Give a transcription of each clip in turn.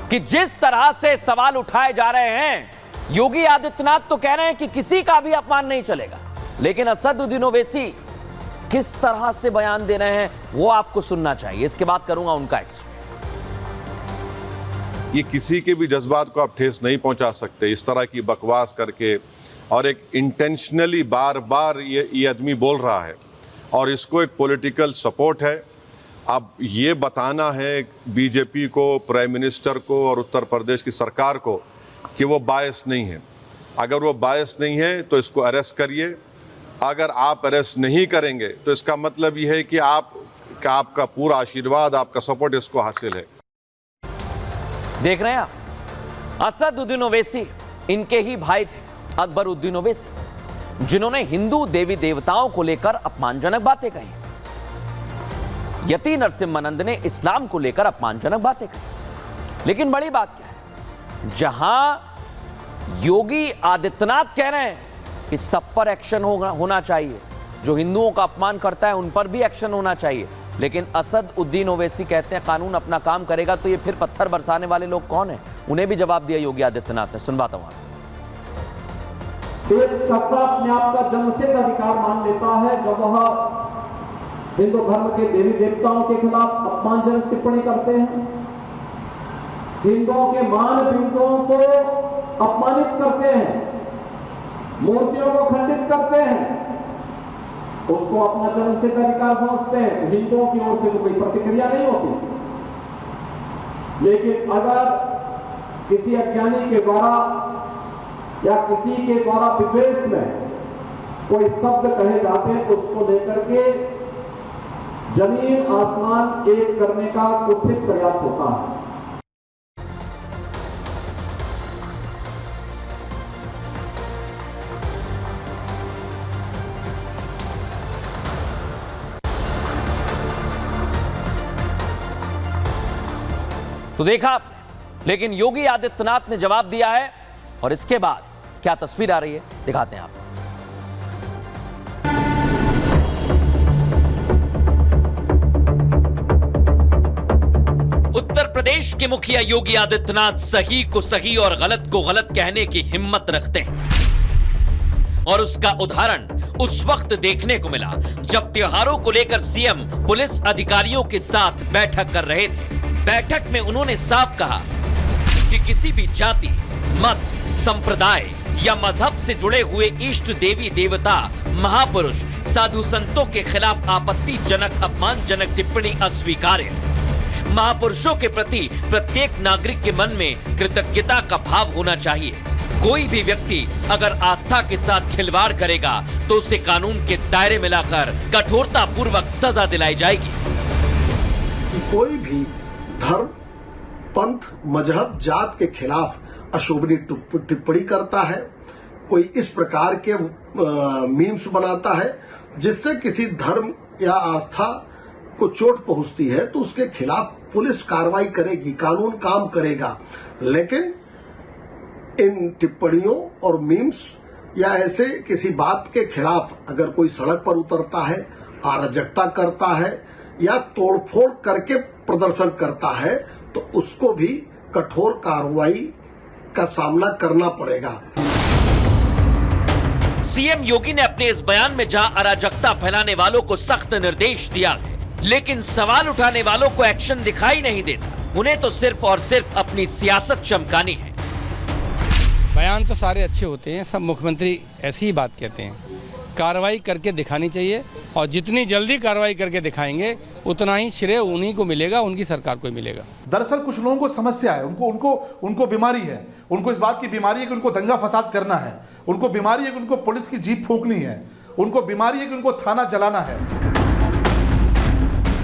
कि जिस तरह से सवाल उठाए जा रहे हैं, योगी आदित्यनाथ तो कह रहे हैं कि किसी का भी अपमान नहीं चलेगा, लेकिन असदुद्दीन ओवैसी किस तरह से बयान दे रहे हैं वो आपको सुनना चाहिए। इसके बाद करूंगा उनका एक्सप्लेन। ये किसी के भी जज्बात को आप ठेस नहीं पहुंचा सकते इस तरह की बकवास करके, और एक इंटेंशनली बार बार ये आदमी बोल रहा है और इसको एक पॉलिटिकल सपोर्ट है। अब ये बताना है बीजेपी को, प्राइम मिनिस्टर को और उत्तर प्रदेश की सरकार को कि वो बायस नहीं है। अगर वो बायस नहीं है तो इसको अरेस्ट करिए। अगर आप अरेस्ट नहीं करेंगे तो इसका मतलब ये है कि आपका पूरा आशीर्वाद, आपका सपोर्ट इसको हासिल है। देख रहे हैं आप, असदुद्दीन ओवैसी इनके ही भाई थे अकबरुद्दीन ओवैसी, जिन्होंने हिंदू देवी देवताओं को लेकर अपमानजनक बातें कही। यति नरसिम्हानंद ने इस्लाम को लेकर अपमानजनक बातें कही। लेकिन बड़ी बात क्या है, जहां योगी आदित्यनाथ कह रहे हैं कि सब पर एक्शन होना चाहिए, जो हिंदुओं का अपमान करता है उन पर भी एक्शन होना चाहिए, लेकिन असदुद्दीन ओवैसी कहते हैं कानून अपना काम करेगा, तो ये फिर पत्थर बरसाने वाले लोग कौन हैं? उन्हें भी जवाब दिया योगी आदित्यनाथ ने। सुनवाता हूं। एक सत्ता अपने आप का जन्मसिद्ध अधिकार मान लेता है जब वह हिंदू धर्म के देवी देवताओं के खिलाफ अपमानजनक टिप्पणी करते हैं, हिंदुओं के मान बिंदुओं को अपमानित करते हैं, मूर्तियों को खंडित करते हैं, उसको अपना जन्मसिद्ध अधिकार समझते हैं। हिंदुओं की ओर से तो कोई प्रतिक्रिया नहीं होती। लेकिन अगर किसी अज्ञानी के द्वारा या किसी के द्वारा विद्वेष में कोई शब्द कहे जाते हैं तो उसको लेकर के जमीन आसमान एक करने का कुत्सित प्रयास होता है। तो देखा, लेकिन योगी आदित्यनाथ ने जवाब दिया है, और इसके बाद क्या तस्वीर आ रही है दिखाते हैं आप। उत्तर प्रदेश के मुखिया योगी आदित्यनाथ सही को सही और गलत को गलत कहने की हिम्मत रखते हैं, और उसका उदाहरण उस वक्त देखने को मिला जब त्योहारों को लेकर सीएम पुलिस अधिकारियों के साथ बैठक कर रहे थे। बैठक में उन्होंने साफ कहा कि किसी भी जाति, मत, संप्रदाय या मजहब से जुड़े हुए इष्ट देवी देवता, महापुरुष, साधु संतों के खिलाफ आपत्तिजनक अपमानजनक टिप्पणी अस्वीकार्य। महापुरुषों के प्रति प्रत्येक नागरिक के मन में कृतज्ञता का भाव होना चाहिए। कोई भी व्यक्ति अगर आस्था के साथ खिलवाड़ करेगा तो उसे कानून के दायरे में लाकर कठोरता पूर्वक सजा दिलाई जाएगी। कोई भी धर्म, पंथ, मजहब, जात के खिलाफ अशोभनीय टिप्पणी करता है, कोई इस प्रकार के मीम्स बनाता है जिससे किसी धर्म या आस्था को चोट पहुंचती है, तो उसके खिलाफ पुलिस कार्रवाई करेगी, कानून काम करेगा। लेकिन इन टिप्पणियों और मीम्स या ऐसे किसी बात के खिलाफ अगर कोई सड़क पर उतरता है, अराजकता करता है या तोड़फोड़ करके प्रदर्शन करता है, तो उसको भी कठोर कार्रवाई का सामना करना पड़ेगा। सीएम योगी ने अपने इस बयान में जहां अराजकता फैलाने वालों को सख्त निर्देश दिया है, लेकिन सवाल उठाने वालों को एक्शन दिखाई नहीं देता। उन्हें तो सिर्फ और सिर्फ अपनी सियासत चमकानी है। बयान तो सारे अच्छे होते हैं, सब मुख्यमंत्री ऐसी ही बात कहते हैं। कार्रवाई करके दिखानी चाहिए, और जितनी जल्दी कार्रवाई करके दिखाएंगे उतना ही श्रेय उन्हीं को मिलेगा, उनकी सरकार को मिलेगा। दरअसल कुछ लोगों को समस्या है, उनको बीमारी है, उनको इस बात की बीमारी है कि उनको दंगा फसाद करना है, उनको बीमारी है कि उनको पुलिस की जीप फूंकनी है, उनको बीमारी है कि उनको थाना जलाना है।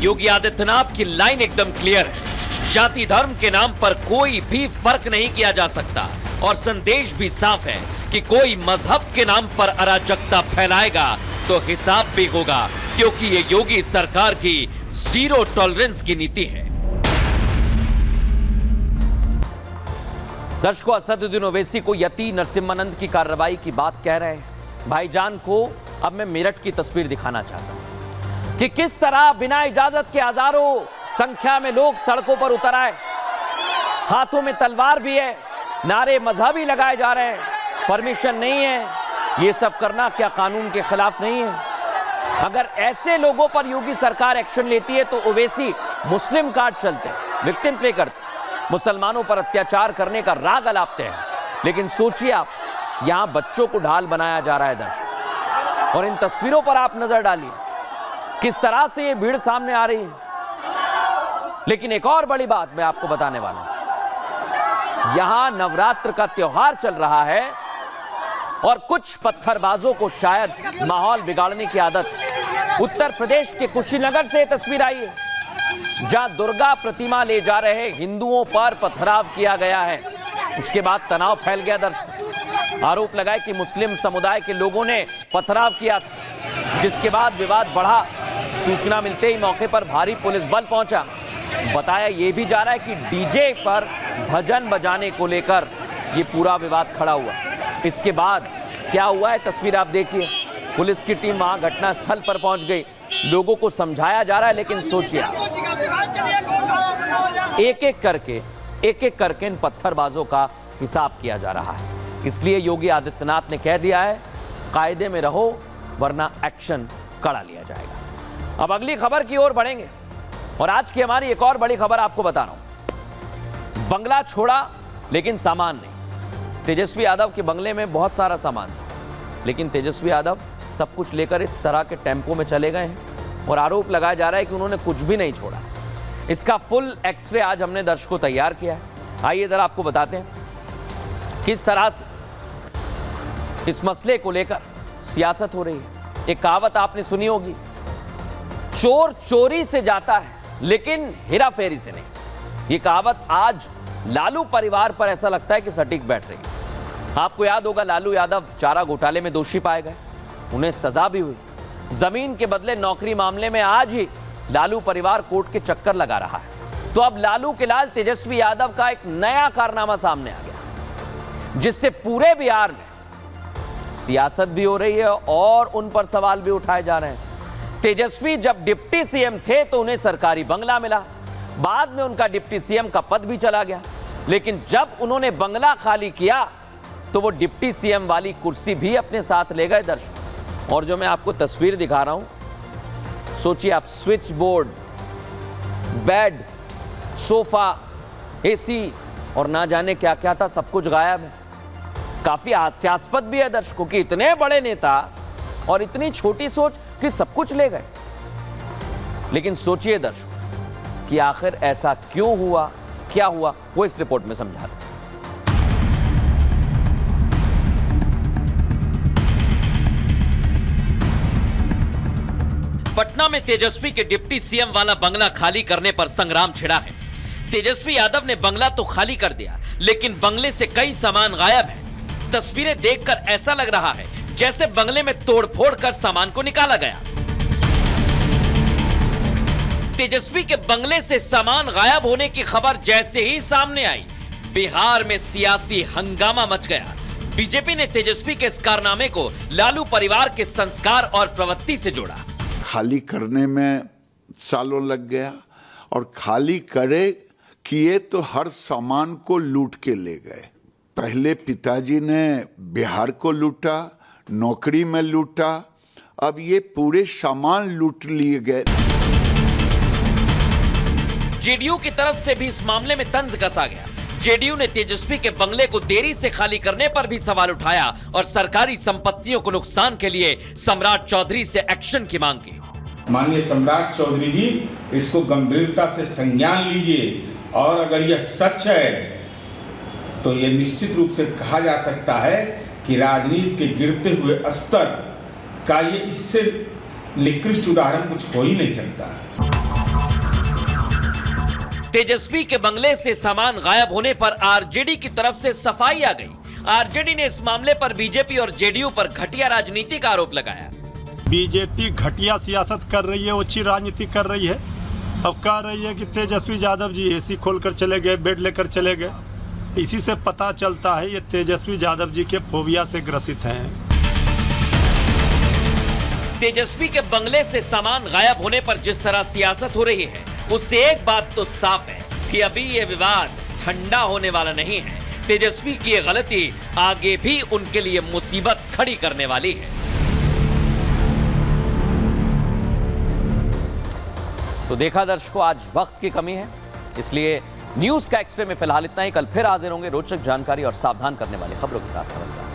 योगी आदित्यनाथ की लाइन एकदम क्लियर है, जाति धर्म के नाम पर कोई भी फर्क नहीं किया जा सकता, और संदेश भी साफ है कि कोई मजहब के नाम पर अराजकता फैलाएगा तो हिसाब भी होगा, क्योंकि ये योगी सरकार की जीरो टॉलरेंस की नीति है। दर्शकों, असदुद्दीन ओवैसी को यति नरसिम्हानंद की कार्रवाई की बात कह रहे हैं। भाईजान को अब मैं मेरठ की तस्वीर दिखाना चाहता हूं कि किस तरह बिना इजाजत के हजारों संख्या में लोग सड़कों पर उतर आए। हाथों में तलवार भी है, नारे मजहबी लगाए जा रहे हैं, परमिशन नहीं है। ये सब करना क्या कानून के खिलाफ नहीं है? अगर ऐसे लोगों पर योगी सरकार एक्शन लेती है तो ओवैसी मुस्लिम कार्ड चलते, विक्टिम प्ले करते, मुसलमानों पर अत्याचार करने का राग अलापते हैं। लेकिन सोचिए आप, यहां बच्चों को ढाल बनाया जा रहा है दर्शक, और इन तस्वीरों पर आप नजर डालिए किस तरह से ये भीड़ सामने आ रही है। लेकिन एक और बड़ी बात मैं आपको बताने वाला हूं, यहां नवरात्र का त्योहार चल रहा है और कुछ पत्थरबाजों को शायद माहौल बिगाड़ने की आदत है। उत्तर प्रदेश के कुशीनगर से तस्वीर आई है जहां दुर्गा प्रतिमा ले जा रहे हिंदुओं पर पथराव किया गया है। उसके बाद तनाव फैल गया दर्शक, आरोप लगाए कि मुस्लिम समुदाय के लोगों ने पथराव किया था, जिसके बाद विवाद बढ़ा। सूचना मिलते ही मौके पर भारी पुलिस बल पहुंचा। बताया यह भी जा रहा है कि डीजे पर भजन बजाने को लेकर यह पूरा विवाद खड़ा हुआ। इसके बाद क्या हुआ है तस्वीर आप देखिए। पुलिस की टीम वहां घटनास्थल पर पहुंच गई, लोगों को समझाया जा रहा है। लेकिन सोचिए एक एक करके इन पत्थरबाजों का हिसाब किया जा रहा है। इसलिए योगी आदित्यनाथ ने कह दिया है, कायदे में रहो वरना एक्शन कड़ा लिया जाएगा। अब अगली खबर की ओर बढ़ेंगे और आज की हमारी एक और बड़ी खबर आपको बता रहा हूं। बंगला छोड़ा लेकिन सामान नहीं। तेजस्वी यादव के बंगले में बहुत सारा सामान था, लेकिन तेजस्वी यादव सब कुछ लेकर इस तरह के टेम्पो में चले गए हैं और आरोप लगाया जा रहा है कि उन्होंने कुछ भी नहीं छोड़ा। इसका फुल एक्सरे आज हमने दर्शकों को तैयार किया है। आइए जरा आपको बताते हैं किस तरह से इस मसले को लेकर सियासत हो रही है। एक कहावत आपने सुनी होगी, चोर चोरी से जाता है लेकिन हेरा फेरी से नहीं। ये कहावत आज लालू परिवार पर ऐसा लगता है कि सटीक बैठ रही है। आपको याद होगा लालू यादव चारा घोटाले में दोषी पाए गए, उन्हें सजा भी हुई। जमीन के बदले नौकरी मामले में आज ही लालू परिवार कोर्ट के चक्कर लगा रहा है। तो अब लालू के लाल तेजस्वी यादव का एक नया कारनामा सामने आ गया, जिससे पूरे बिहार में सियासत भी हो रही है और उन पर सवाल भी उठाए जा रहे हैं। तेजस्वी जब डिप्टी सीएम थे तो उन्हें सरकारी बंगला मिला, बाद में उनका डिप्टी सीएम का पद भी चला गया, लेकिन जब उन्होंने बंगला खाली किया तो वो डिप्टी सीएम वाली कुर्सी भी अपने साथ ले गए दर्शक। और जो मैं आपको तस्वीर दिखा रहा हूं, सोचिए आप, switch board, bed, sofa, AC और ना जाने क्या क्या था, सब कुछ गायब है। काफी हास्यास्पद भी है दर्शकों कि इतने बड़े नेता और इतनी छोटी सोच कि सब कुछ ले गए। लेकिन सोचिए दर्शकों कि आखिर ऐसा क्यों हुआ, क्या हुआ, वो इस रिपोर्ट में समझा रहे। पटना में तेजस्वी के डिप्टी सीएम वाला बंगला खाली करने पर संग्राम छिड़ा है। तेजस्वी यादव ने बंगला तो खाली कर दिया, लेकिन बंगले से कई सामान गायब है। तस्वीरें देखकर ऐसा लग रहा है जैसे बंगले में तोड़फोड़ कर सामान को निकाला गया। तेजस्वी के बंगले से सामान गायब होने की खबर जैसे ही सामने आई, बिहार में सियासी हंगामा मच गया। बीजेपी ने तेजस्वी के इस कारनामे को लालू परिवार के संस्कार और प्रवृत्ति से जोड़ा। खाली करने में सालों लग गया और खाली किए तो हर सामान को लूट के ले गए। पहले पिताजी ने बिहार को लूटा, नौकरी में लूटा, अब ये पूरे सामान लूट लिए गए। जेडीयू की तरफ से भी इस मामले में तंज कसा गया। जेडीयू ने तेजस्वी के बंगले को देरी से खाली करने पर भी सवाल उठाया और सरकारी संपत्तियों को नुकसान के लिए सम्राट चौधरी से एक्शन की मांग की। माननीय सम्राट चौधरी जी, इसको गंभीरता से संज्ञान लीजिए और अगर यह सच है तो यह निश्चित रूप से कहा जा सकता है कि राजनीति के गिरते हुए स्तर का ये इससे निकृष्ट उदाहरण कुछ हो ही नहीं सकता। तेजस्वी के बंगले से सामान गायब होने पर आरजेडी की तरफ से सफाई आ गई। आरजेडी ने इस मामले पर बीजेपी और जेडीयू पर घटिया राजनीति का आरोप लगाया। बीजेपी घटिया सियासत कर रही है, अच्छी राजनीति कर रही है। अब कह रही है कि तेजस्वी यादव जी एसी खोलकर चले गए, बेड लेकर चले गए। इसी से पता चलता है ये तेजस्वी यादव जी के फोबिया से ग्रसित हैं। तेजस्वी के बंगले से सामान गायब होने पर जिस तरह सियासत हो रही है, उससे एक बात तो साफ है कि अभी ये विवाद ठंडा होने वाला नहीं है। तेजस्वी की ये गलती आगे भी उनके लिए मुसीबत खड़ी करने वाली है। तो देखा दर्शकों, आज वक्त की कमी है, इसलिए न्यूज का एक्सट्रे में फिलहाल इतना ही। कल फिर हाजिर होंगे रोचक जानकारी और सावधान करने वाली खबरों के साथ। नमस्कार।